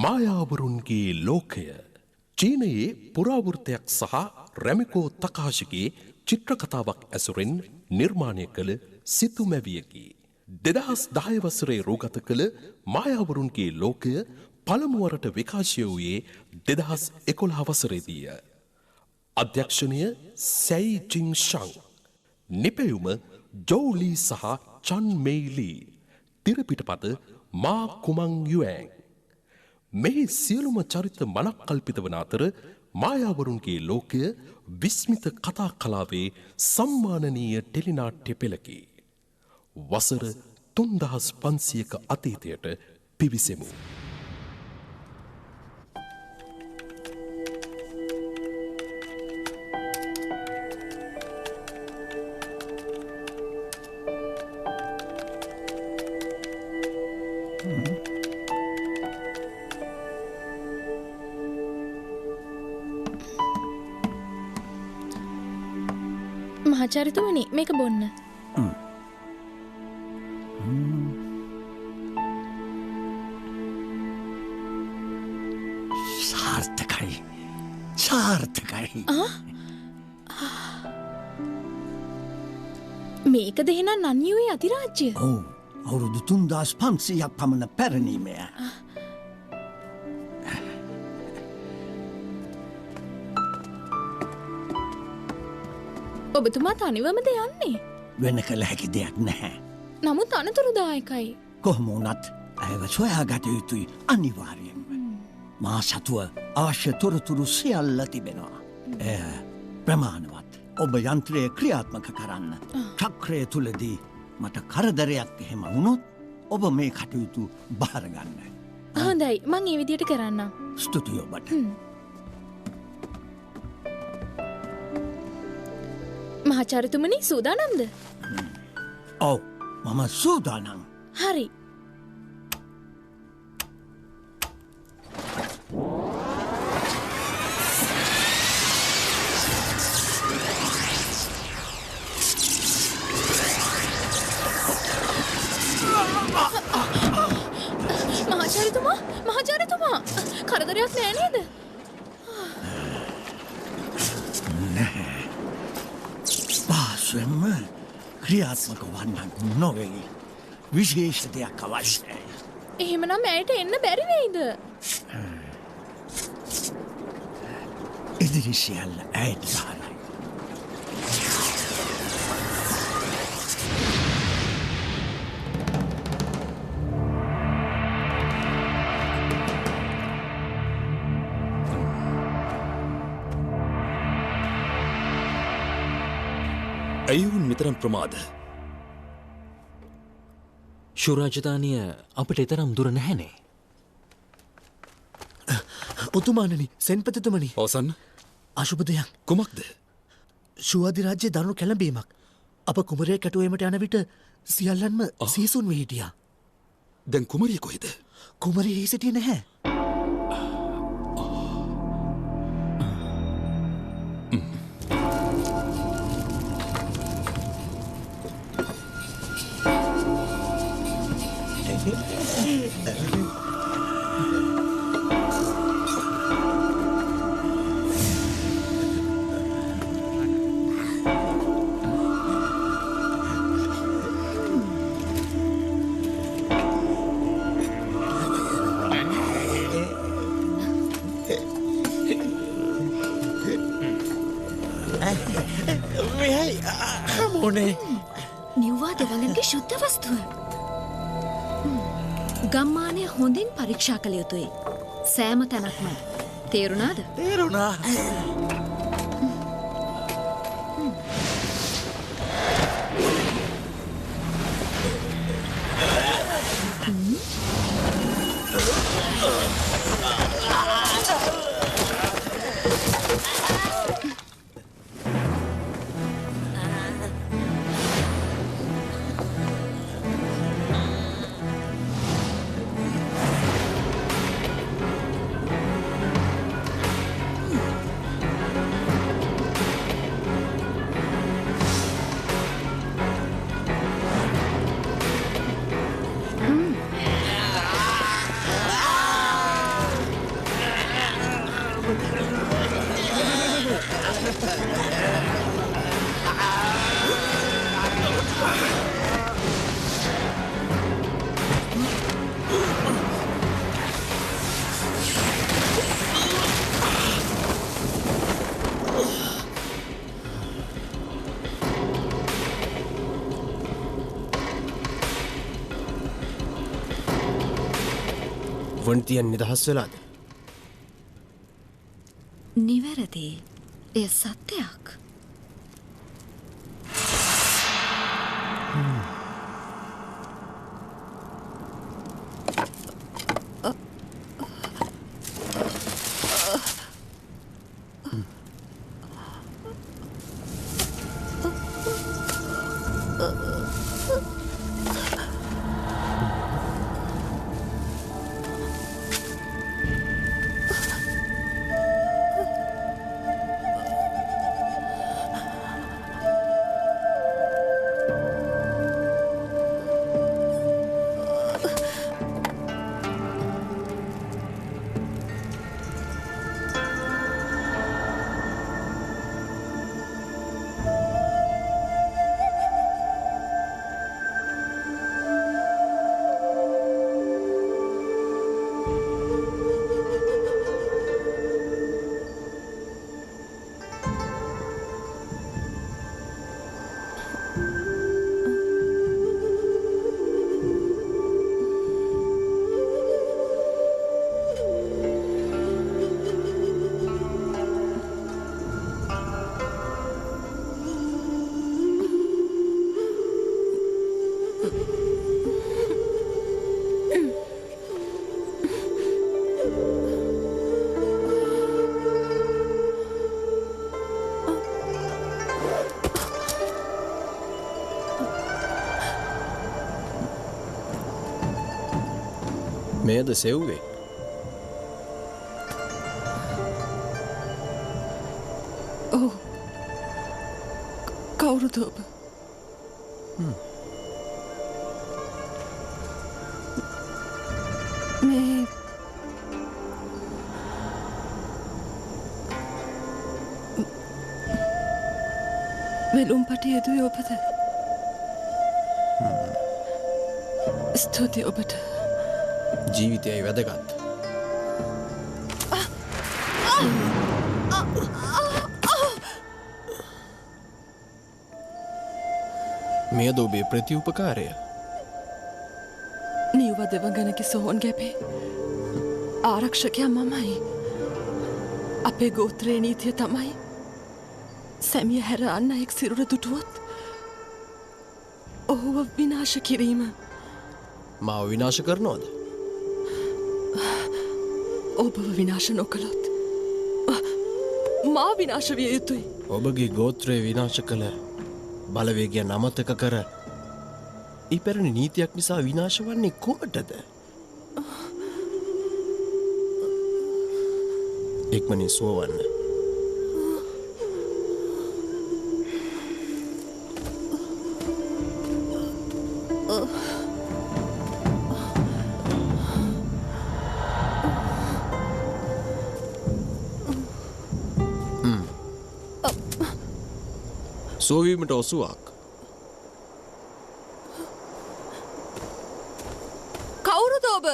මායාවරුන්ගේ ලෝකය චීනයේ පුරාවෘත්තයක් සහ රැමිකෝ තකාශිගේ චිත්‍රකතාවක් ඇසුරෙන් නිර්මාණය කළ සිතුමැවියකි. 2010 වසරේ රූගත කළ මායාවරුන්ගේ ලෝකය පළමුවරට විකාශය වූයේ 2011 වසරේදීය. අධ්‍යක්ෂණය සැයි ජින් ෂං. නිපැයුම ජෝලී සහ චන් මෙයිලී. තිරපිටපත මා කුමං යුඇන්. මෙහි සියලුම චරිත මනක් කල්පිත වන අතර මායාවරුන්ගේ ලෝකය විස්මිත කතා කලාවේ සම්මානනීය ටෙලිනාට්‍ය පෙළකි. වසර 3500ක අතීතයට පිවිසෙමු. මහාචාර්යතුමනි මේක බොන්න. සාර්ථකයි. සාර්ථකයි. මේක දෙහෙනම් නන්යුවේ අධිරාජ්‍ය. ඔව්. අවුරුදු 3500ක් පමණ පැරණීමය. ඔබතුමා තනිවමද යන්නේ? වෙන කළ හැකි දෙයක් නැහැ. නමුත් අනතුරුදායකයි. කොහොම වුණත් ඇයව සොයාගත යුතුයි අනිවාර්යෙන්ම. මා සතුව අවශ්‍ය තොරතුරු සියල්ල තිබෙනවා. එය ප්‍රමාණවත්. ඔබ යන්ත්‍රය ක්‍රියාත්මක කරන්න. චක්‍රය තුලදී මට කරදරයක් එහෙම වුණොත් ඔබ මේ කටයුතු බාරගන්න. හොඳයි මං ඒ විදියට කරන්නම්. ස්තුතියි ඔබට. මහාචාර්යතුමනි සූදානම්ද? ඔව් මම සූදානම්. හරි. මහාචාර්යතුමා කරදරයක් නෑ නේද? පාසුවෙන්ම ක්‍රියාත්මක වන්නක් නොවෙයි. විශේෂ දෙයක් අවශ්‍යයි. එහෙමනම් ඇයට එන්න බැරි වෙයිද? ඉදිරි සියල්ල ඇයට දාරයි. ඇයවුන් මෙතරම් ප්‍රමාද. ශුරාජධානය අපට එතරම් දුර නැහැනේ. ඔතුමානනි සෙන්පතිතුමනි. පවසන්න. අශුභ දෙයක්. කුමක්ද? ශුවාධිරාජ්‍ය දරුණු කැළඹීමක්. අප කුමරය කැටුවීමට යන විට සියල්ලන්ම සීසුන් වී හිටියා. දැන් කුමරිය කොහෙද? කුමරිය එහි සිටියේ නැහැ. නිව්වා දෙවලන්ගේ ශුද්ධ වස්තුව. ගම්මානය හොඳින් පරීක්ෂා කළ යුතුයි. සෑම තැනක්ම. තේරුණාද? තේරුණා. වන්තියන් නිදහස් වෙලාද? නිවැරදි. එය සත්‍යයක්. මේද සෙව්වේ? ඔව්. කවුරුද ඔබ? මේ වෙලුම් පටි යෙදුවේ ඔබද? ස්තුතියි ඔබට. ජීවිතයයි වැදගත්. මෙයද ඔබේ ප්‍රතිඋපකාරය? නිව්ව දෙවඟනක සොහොන් ගැපේ ආරක්ෂකයා මමයි. අපේ ගෝත්‍රයේ නීතිය තමයි සැමිය හැර අන්න එක් සිරුර දුටුවොත් ඔහුව විනාශ කිරීම. මාව විනාශ කරනවද? ඔබව විනාශ නොකළොත් මා විනාශ විය යුතුයි. ඔබගේ ගෝත්‍රය විනාශ කළ බලවේගයන් අමතක කර ඉපැරණි නීතියක් නිසා විනාශ වන්නේ කොමටද? ඉක්මනින් සුවවන්න. සෝවීමට ඔසුවක්. කවුරුද ඔබ?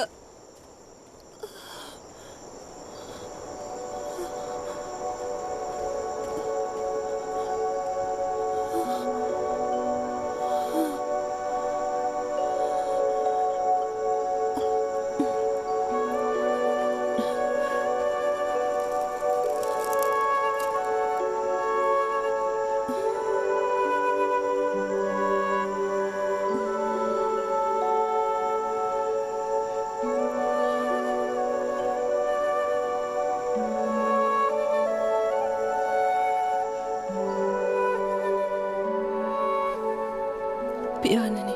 පියාණනි,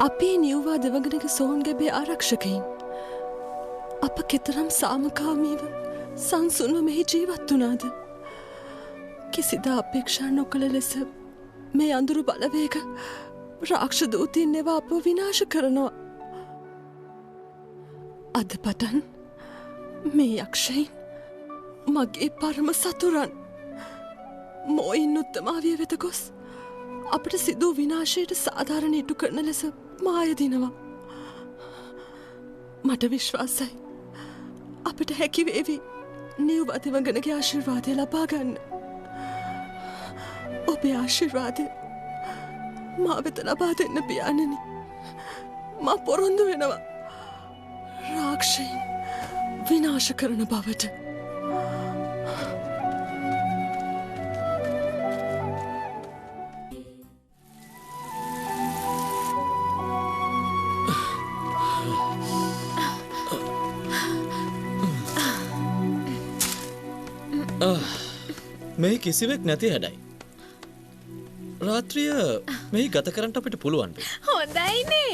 අපේ නිව්වා දෙවඟනක සොහොන් ගැබේ ආරක්ෂකයින් අප කෙතරම් සාමකාමීව සංසුන්ව මෙහි ජීවත් වුණාද? කිසිදා අපේක්ෂා නොකළ ලෙස මේ අඳුරු බලවේග රාක්ෂ දූතීන් එවා අපව විනාශ කරනවා. අද පටන් මේ යක්ෂයින් මගේ පරම සතුරන්. මොයින් උත්තමාවිය වෙත ගොස් අපට සිදූ විනාශයට සාධාරණ ඉටු කරන ලෙස මායදිනවා. මට විශ්වාසයි අපට හැකිවේවි නිව්වා දෙවඟනගේ ආශිර්වාදය ලබා ගන්න. ඔබේ ආශිර්වාදය මා වෙත ලබා දෙන්න පියාණනි. මා පොරොන්දු වෙනවා. රාක්ෂයෙන් විනාශ කරන බවට. මේ කිසිවෙක් නැති හැඩයි. රාත්‍රිය මේ ගත කරන්නට අපිට පුළුවන්. හොඳයිනේ.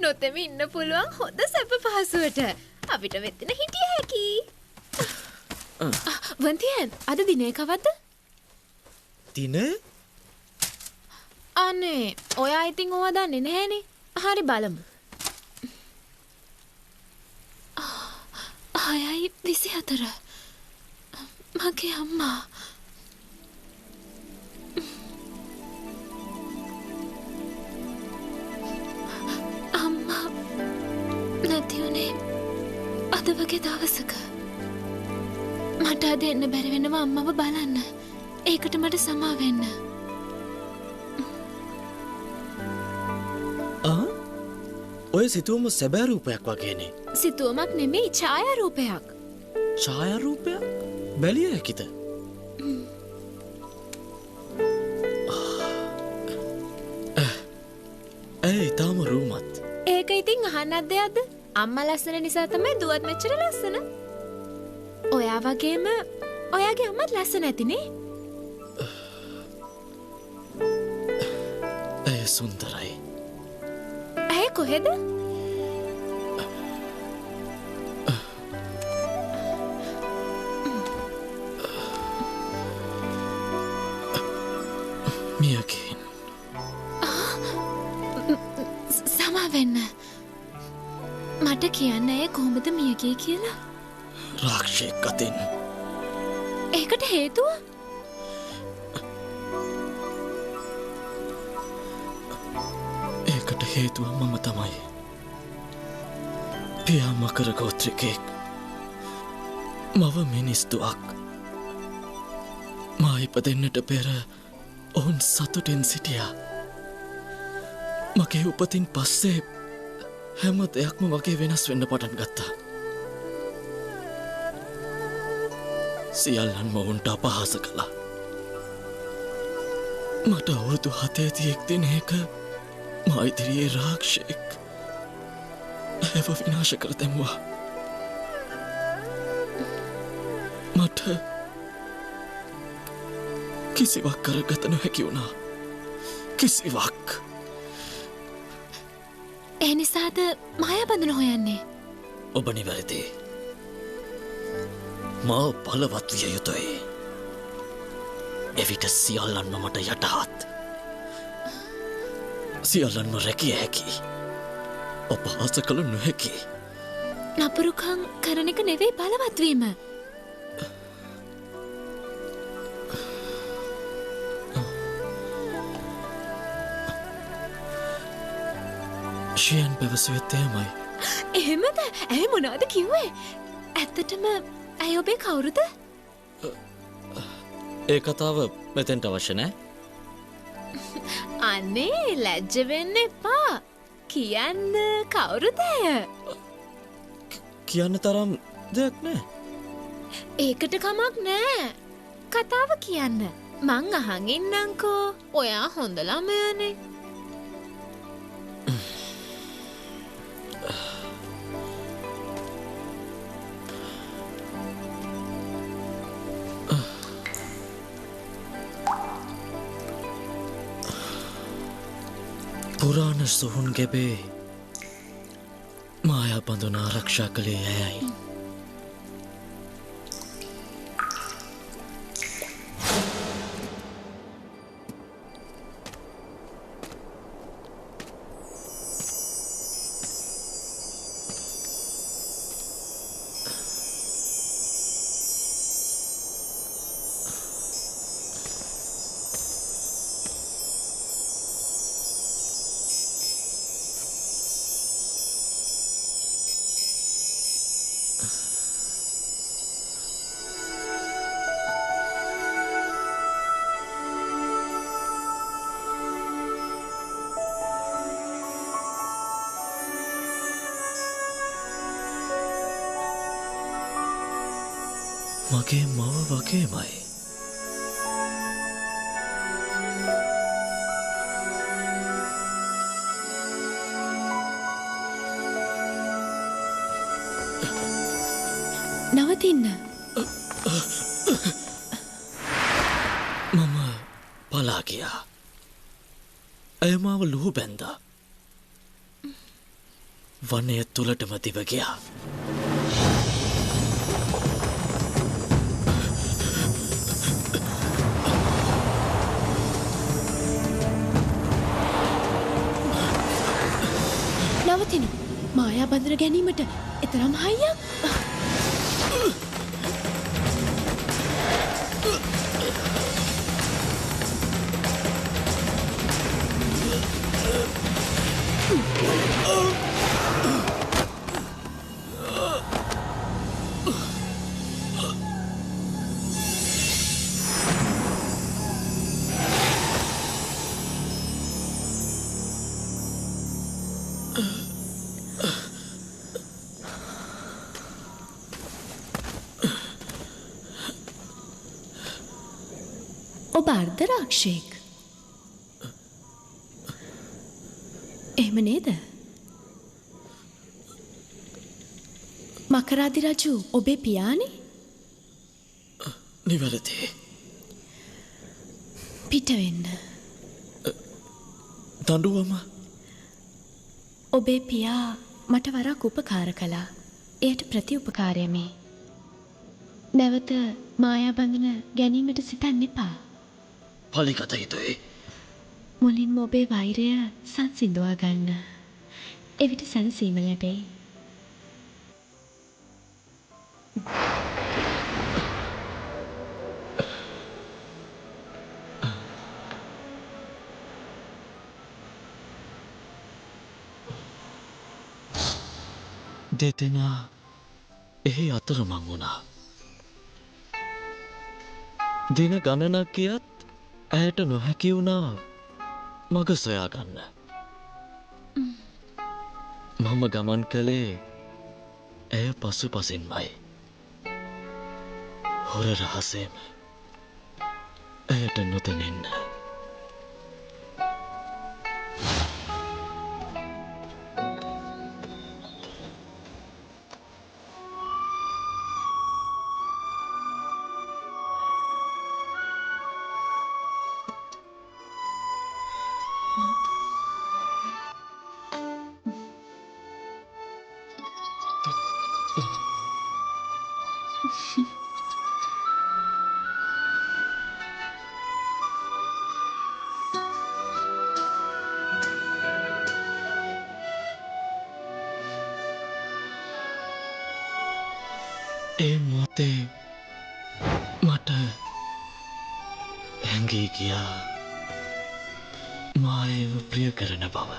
නොතෙම ඉන්න පුළුවන් හොඳ සැප පහසුවට. අපිට වෙතින හිටිය හැකි. වන්තියන් අද දිනේ කවද්ද? දින? අනේ ඔයා ඉතින් ඕවා දන්නේ නැහැනේ. හරි බලමු. 6:24. මගේ අම්මා නැති වුණේ අද වගේ දවසක. මට අද එන්න බැරි වෙනවා අම්මව බලන්න. ඒකට මට සමා වෙන්න. ඔය සිතුවම සැබෑ රූපයක් වගේනේ. සිතුවමක් නෙමෙයි ඡායාරූපයක්. ඡායාරූපයක්? බැලිය හැකිද? ඇයි තාම රූමත්? ඒක ඉතින් අහන්නත් දෙයක්ද? අම්මා ලස්සන නිසා තමයි දුවත් මෙච්චර ලස්සන. ඔයා වගේම ඔයාගේ අම්මත් ලස්සන ඇතිනේ. ඇය සුන්දරයි. ඇය කොහෙද? මියකින්. සමා වෙන්න. මට කියන්න ඇය කොහොමද මියගියේ කියලා? රාක්ෂයෙක් අතින්. ඒකට හේතුව? ඒකට හේතුව මම තමයි. පියා මකර ගෝත්‍රිකයෙක්. මව මිනිස්තුවක්. මා ඉපදෙන්නට පෙර ඔවුන් සතුටින් සිටියා. මගේ උපතින් පස්සේ හැම දෙයක්ම වගේ වෙනස් වෙන්න පටන් ගත්තා. සියල්ලන්ම ඔවුන්ට අපහාස කළා. මට අවුරුදු 7 දිනයක මා ඉදිරියේ රාක්ෂයෙක් ඇව විනාශ කර දැමුවා. මට කිසිවක් කරගත නොහැකි වුණා. කිසිවක්. ඒ නිසාද මායාබඳුන හොයන්නේ? ඔබ නිවැරදි. මා බලවත් විය යුතුයි. එවිට සියල්ලන්ම මට යටහත්. සියල්ලන්ම රැකිය හැකි. අපහාස කළ නොහැකි. නපුරුකම් කරන එක නෙවෙයි බලවත් වීම. ශයන් පැවසුවෙත් එයමයි. එහෙමද? ඇයි මොනවද කිව්වේ? ඇත්තටම ඇයි ඔබේ කවුරුද? ඒ කතාව මෙතෙන්ට අවශ්‍ය නෑ. අනේ ලැජ්ජ වෙන්න එපා. කියන්න කවුරුද ඇය? කියන්න තරම් දෙයක් නෑ. ඒකට කමක් නෑ. කතාව කියන්න. මං අහන් ඉන්නම්කෝ. ඔයා හොඳ ළමයානේ. පුරාණ සොහුන් ගැබේ මායා බඳුන ආරක්ෂා කළේ ඇයයි. මගේ මව වගේමයි. නවතින්න. මම පලා ගියා. ඇය මාව ලුහු බැන්දා. වනය තුළටම දිව ගියා. නවතින. මායා බඳර ගැනීමට එතරම් හයියක්. ඔබ අර්ධරාක්ෂයෙක්. එහෙම නේද? මකරාදි රජු ඔබේ පියානේ? නිවැරදි. පිට වෙන්න. දඬුවම ඔබේ පියා මට වරක් උපකාර කළා. එයට ප්‍රතිඋපකාරය මේ. නැවත මායා බඳුන ගැනීමට සිතන්න එපා. පලිගත යුතුයි. මුලින්ම ඔබේ වෛරය සංසිඳවා ගන්න. එවිට සැනසීම ලැබෙයි. දෙදෙනා එහි අතරමං වුණා. දින ගණනක් ගියත් ඇයට නොහැකි වුණා මග සොයාගන්න. මම ගමන් කළේ ඇය පසුපසින්මයි. හොර රහසේම ඇයට නොදැනෙන්න. ඒ මොහොතේ මට හැඟී ගියා මා ඒව ප්‍රිය කරන බව.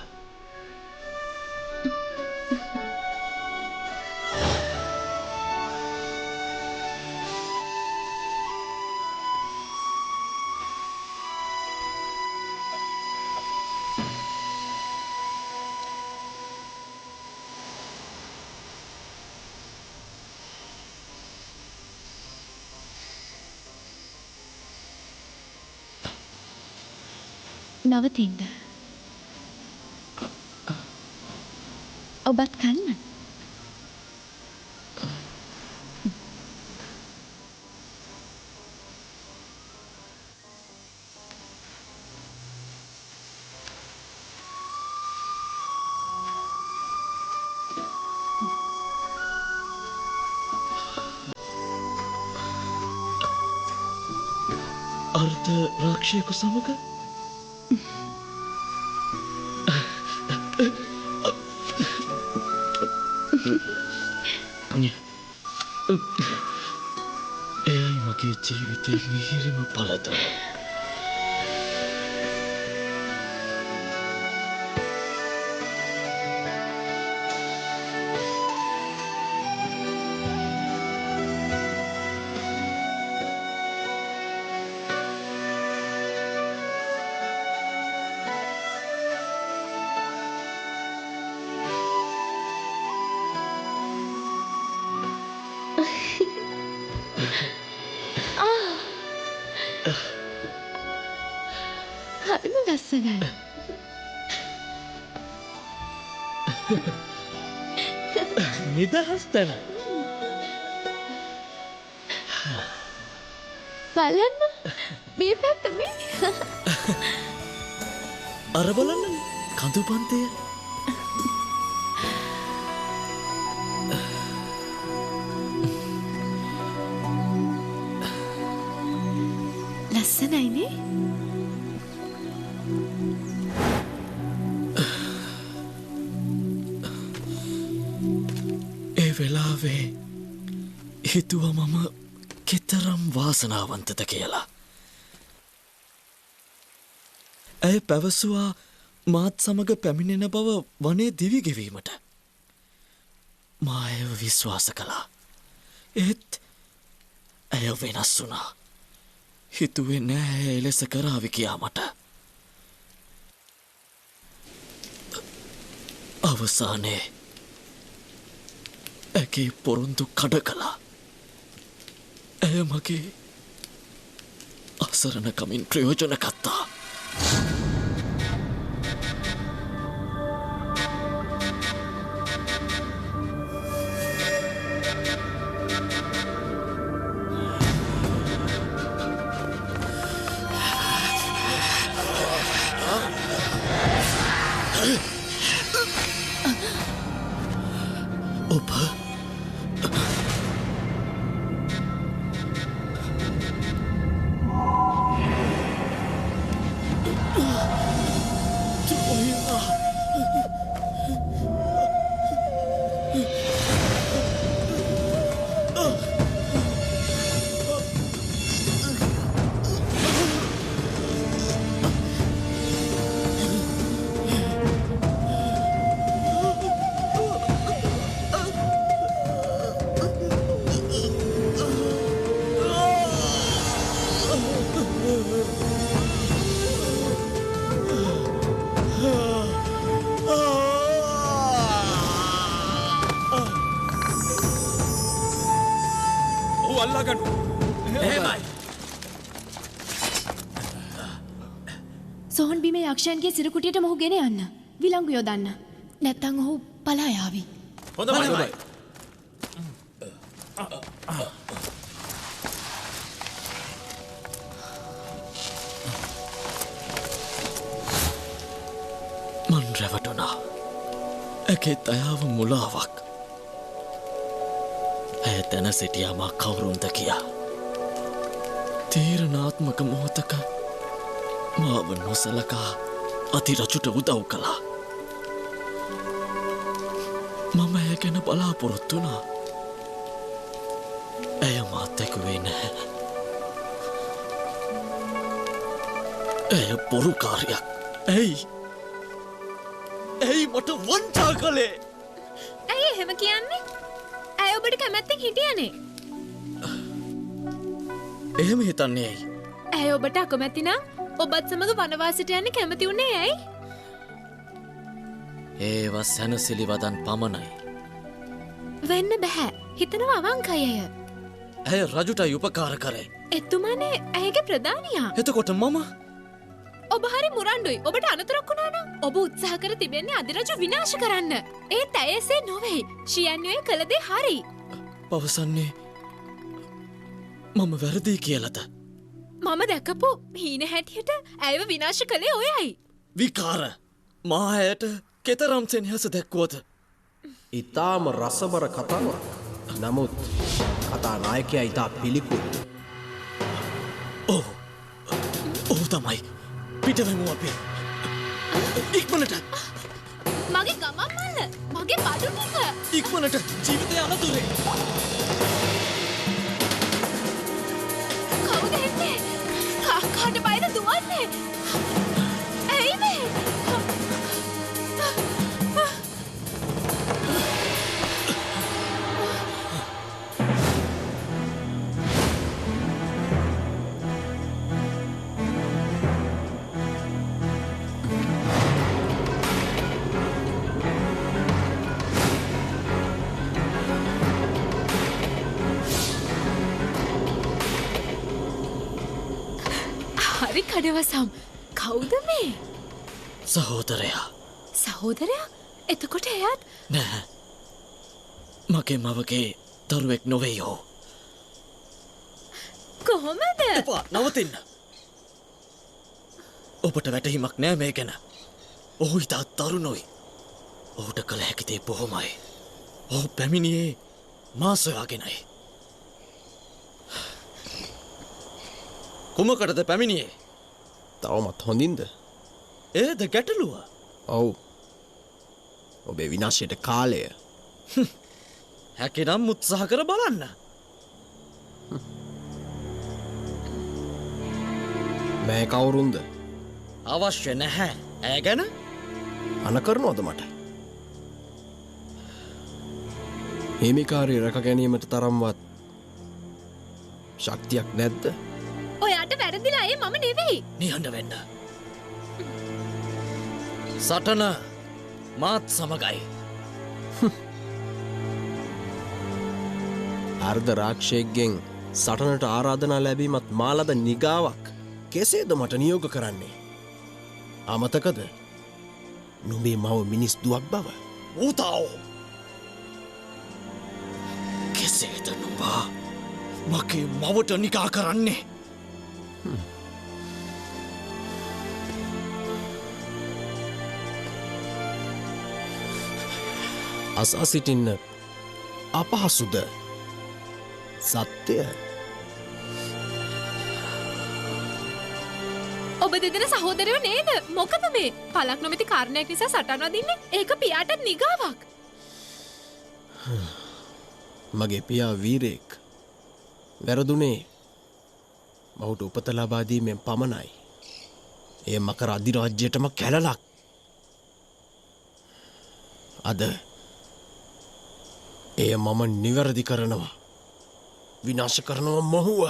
නවතින්න. ඔබත් කන්න. අර්ධ රාක්ෂයකු සමග එයයි මගේ ජීවිතයේ මිහිරිම පළත. ලස්සනයි. නිදහස් තැන. බලන්න මේ පැත්ත මේ. අර බලන්න කඳු පන්තය. ලස්සනයිනේ. ඒ වෙලාවේ හිතුව මම කෙතරම් වාසනාවන්තද කියලා. ඇය පැවසුවා මාත් සමග පැමිණෙන බව වනේ දිවිගෙවීමට. මා ඇයව විශ්වාස කළා. ඒත් ඇය වෙනස් වුණා. හිතුවේ නෑ ඇය එලෙස කරාවි කියා මට. අවසානයේ ඇගේ පොරොන්දු කඩ කළා. ඇය මගේ අසරණකමින් ප්‍රයෝජන ගත්තා. ඔබ සෝහන් බිමේ යක්ෂයන්ගේ සිරකුටියට මොහු ගෙන යන්න. විලංගු යොදන්න. නැත්තං ඔහු පලා යාවි. හොඳයි. මන් රැවටුණා. ඇගේ දයාව මුලාවක්. ඇය දැන සිටියා මා කවුරුන්ද කියා. තීරණාත්මක මොහොතක මාව නොසලකා අතිරජුට උදව් කළා. මම ඇය ගැන බලාපොරොත්තු වුණා. ඇය මාත් ඇකුවේ නැහැ. ඇය බොරුකාරයක්. ඇයි මට වංචා කළේ? ඇයි එහෙම කියන්නේ? ඇය ඔබට කැමැත්තෙන් හිටියනේ. එහෙම හිතන්නේ ඇයි? ඇය ඔබට අකමැති නම් ඔබත් සමග වනවාසයට යන්න කැමති වුණේ ඇයි? ඒව සැනසිලි වදන් පමණයි. වෙන්න බැහැ. හිතනවා අවංකයි ඇය. ඇය රජුටයි උපකාර කරේ. එතුමානේ ඇයගේ ප්‍රධානියා. එතකොට මම ඔබ හරි මුරණ්ඩුයි. ඔබට අනතුරක් වුණා නම් ඔබ උත්සාහ කර තිබෙන්නේ අධිරජු විනාශ කරන්න. ඒත් ඇය එසේ නොවේ. ෂියන්යෝයි කළ දේ හරි. පවසන්නේ මම වැරදි කියලද? මම දැකපු හීන හැටියට ඇයව විනාශ කළේ ඔයයි. විකාර මා ඇයට කෙතරම් සෙනෙහස දැක්වුවද? ඉතාම රසබර කතාවක්. නමුත් කතා නායකයා ඉතා පිළිකුල්. ඔහු තමයි. පිටවෙමු අපි. ඉක්මනට. මගේ ගමන් මල්ල. මගේ බඩු ටික. ඉක්මනට ජීවිතය අනතුරේ. කවුද එන්නේ? කාට බයද දුවන්නේ? ඇයි මේ? හරි කඩවසම්. කවුද මේ? සහෝදරයා. සහෝදරයා? එතකොට එයාත් නෑ. මගේ මවගේ දරුවෙක් නොවෙයෝ. කොහොමද? එපා නවතින්න. ඔබට වැටහිමක් නෑ මේ ගැන. ඔහු ඉතාත් තරුණොයි. ඔහුට කළ හැකිතේ බොහොමයි. ඔහු පැමිණියේ මා සොයාගෙනයි. කුමකටද පැමිණියේ? තවමත් හොඳින්ද? ඒද ගැටලුව? ඔව්. ඔබේ විනාශයට කාලය. හැකිනම් උත්සාහ කර බලන්න. මෑ කවුරුන්ද? අවශ්‍ය නැහැ. ඇය ගැන අන කරනවද මට? හිමිකාරී රැක ගැනීමට තරම්වත් ශක්තියක් නැද්ද? ඔයාට වැරදිලා ඒ මම නෙවෙයි. නිහඬ වෙන්න. සටන මාත් සමගයි. අර්ධ රාක්ෂයෙක්ගෙන් සටනට ආරාධනා ලැබීමත් මාලද නිගාවක්. කෙසේද මට නියෝග කරන්නේ? අමතකද? නුඹේ මව මිනිස් දුවක් බව. ඌතාවෝ. කෙසේද නුඹා මගේ මවට නිකා කරන්නේ? අසා සිටින්න අපහසුද? සත්‍යය. ඔබ දෙදෙන සහෝදරයෝ නේද? මොකද මේ පලක් නොමැති කාරණයක් නිසා සටන් වදින්නේ? ඒක පියාටත් නිගාවක්. මගේ පියා වීරයෙක්. වැරදුනේ මහුට උපත ලබා දීමෙන් පමණයි. එය මකර අධිරාජ්‍යයටම කැලලක්. අද එය මම නිවැරදි කරනවා. විනාශ කරනවා මොහුව.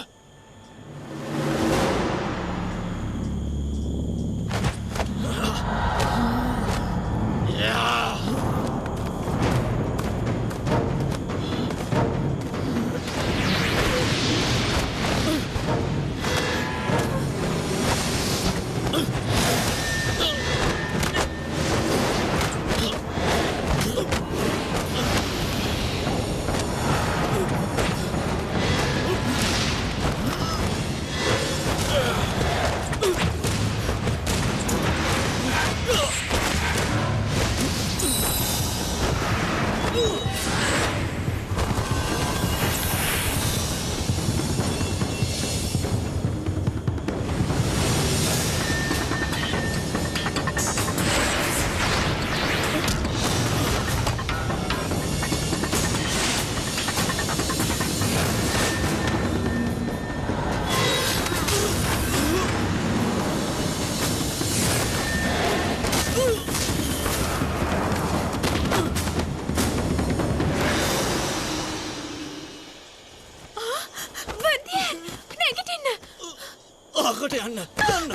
ආකට යන්න යන්න.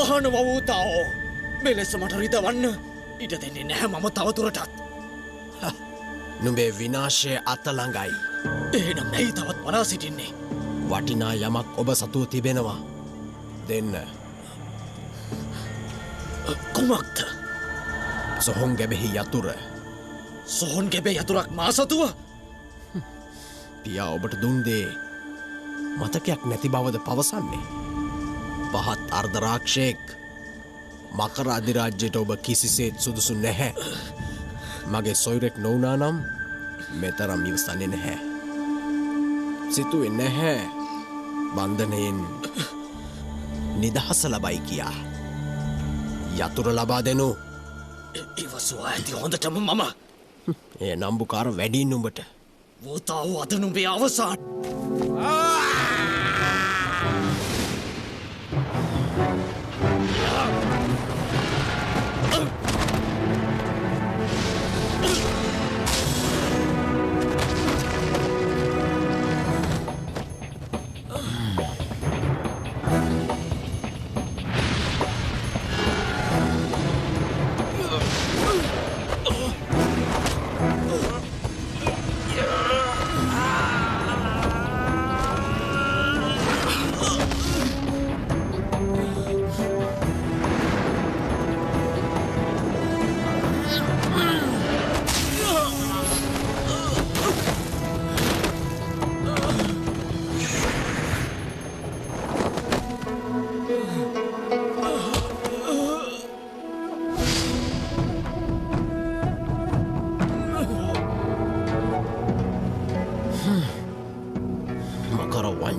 අහන වූතාවෝ මෙලෙස මට රිදවන්න ඉඩ දෙන්නේ නැහැ මම තවතුරටත්. නුඹේ විනාශය අතළඟයි. එහෙනම් නැයි තවත් බලා සිටින්නේ. වටිනා යමක් ඔබ සතුව තිබෙනවා. දෙන්න. කුමක්ද? සොහොන් ගැබෙහි යතුර. සොහොන් ගැබේ යතුරක් මා සතුව? පියා ඔබට දුන්දේ මතකයක් නැති බවද පවසන්නේ? පහත් අර්ධරාක්ෂයෙක් මකර අධිරාජ්‍යයට ඔබ කිසිසේත් සුදුසු නැහැ. මගේ සොයුරෙක් නොවනා නම් මෙතරම් ඉවසන්නේ නැහැ. සිතුවේ නැහැ බන්ධනයෙන් නිදහස ලබයි කියා. යතුර ලබා දෙනු ඉවසවා ඇති හොඳටම මම. ඒ නම්බුකාර වැඩින් නුඹට. වෝතාව අද නුඹේ අවසාන.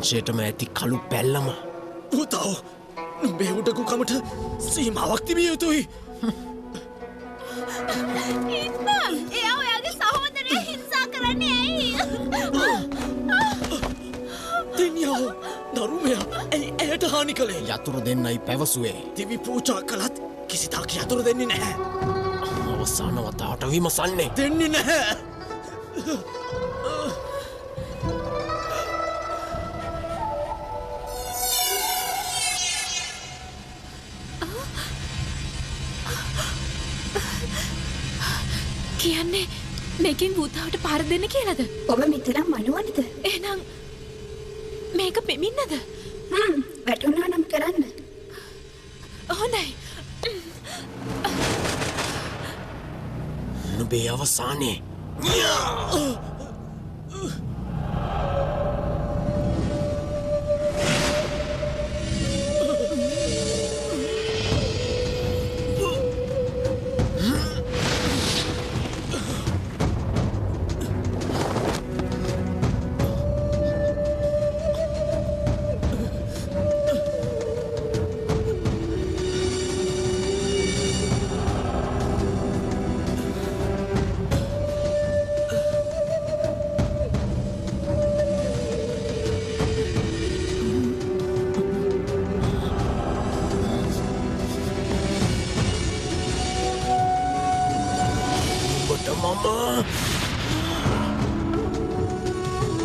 වංශයටම ඇති කළු පැල්ලම පුතාව නුඹේ උඩගුකමට සීමාවක් තිබිය යුතුයි. එයා ඔයාගේ සහෝදරය හිංසා කරන්නේ ඇයි? දෙනියෝ දරුමයා ඇයි ඇයට හානි කළේ? යතුරු දෙන්නයි පැවසුවේ. දිවි පූජා කළත් කිසිතාක් යතුරු දෙන්නේ නැහැ. අවසාන වතාවට විමසන්නේ. දෙන්නේ නැහැ. කියන්නේ මේකෙන් භූතාවට පාර දෙන්න කියලාද? ඔබ මෙතරම් මනුවනද? එහෙනම් මේක පෙමින්නද? වැටුණා නම් කරන්න. හොඳයි. නුඹේ අවසානයේ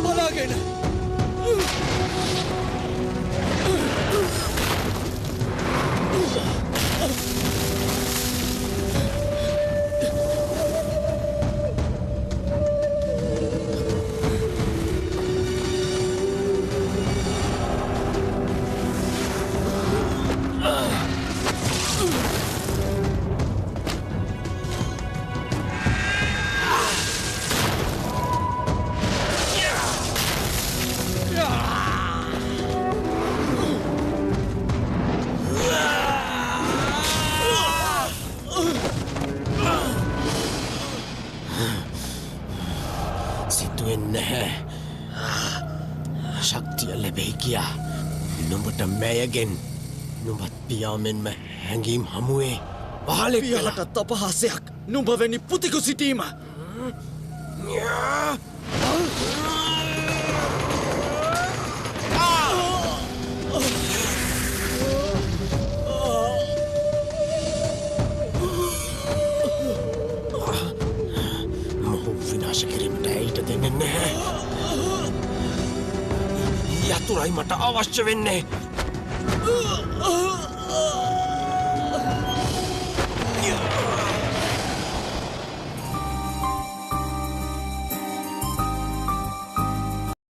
බලාගෙන ශක්තිය ලැබෙයි කියා නුඹට මැයගෙන් නුඹත් පියාමෙන්ම හැඟීම් හමුවේ පහලෙක් පියාටත් අපහාසයක් නුඹ වැනි පුතිකු සිටීම. මොහු විනාශ කිරීමට ඇයිට දෙන්නේ නැහැ. යතුරයි මට අවශ්‍ය වෙන්නේ.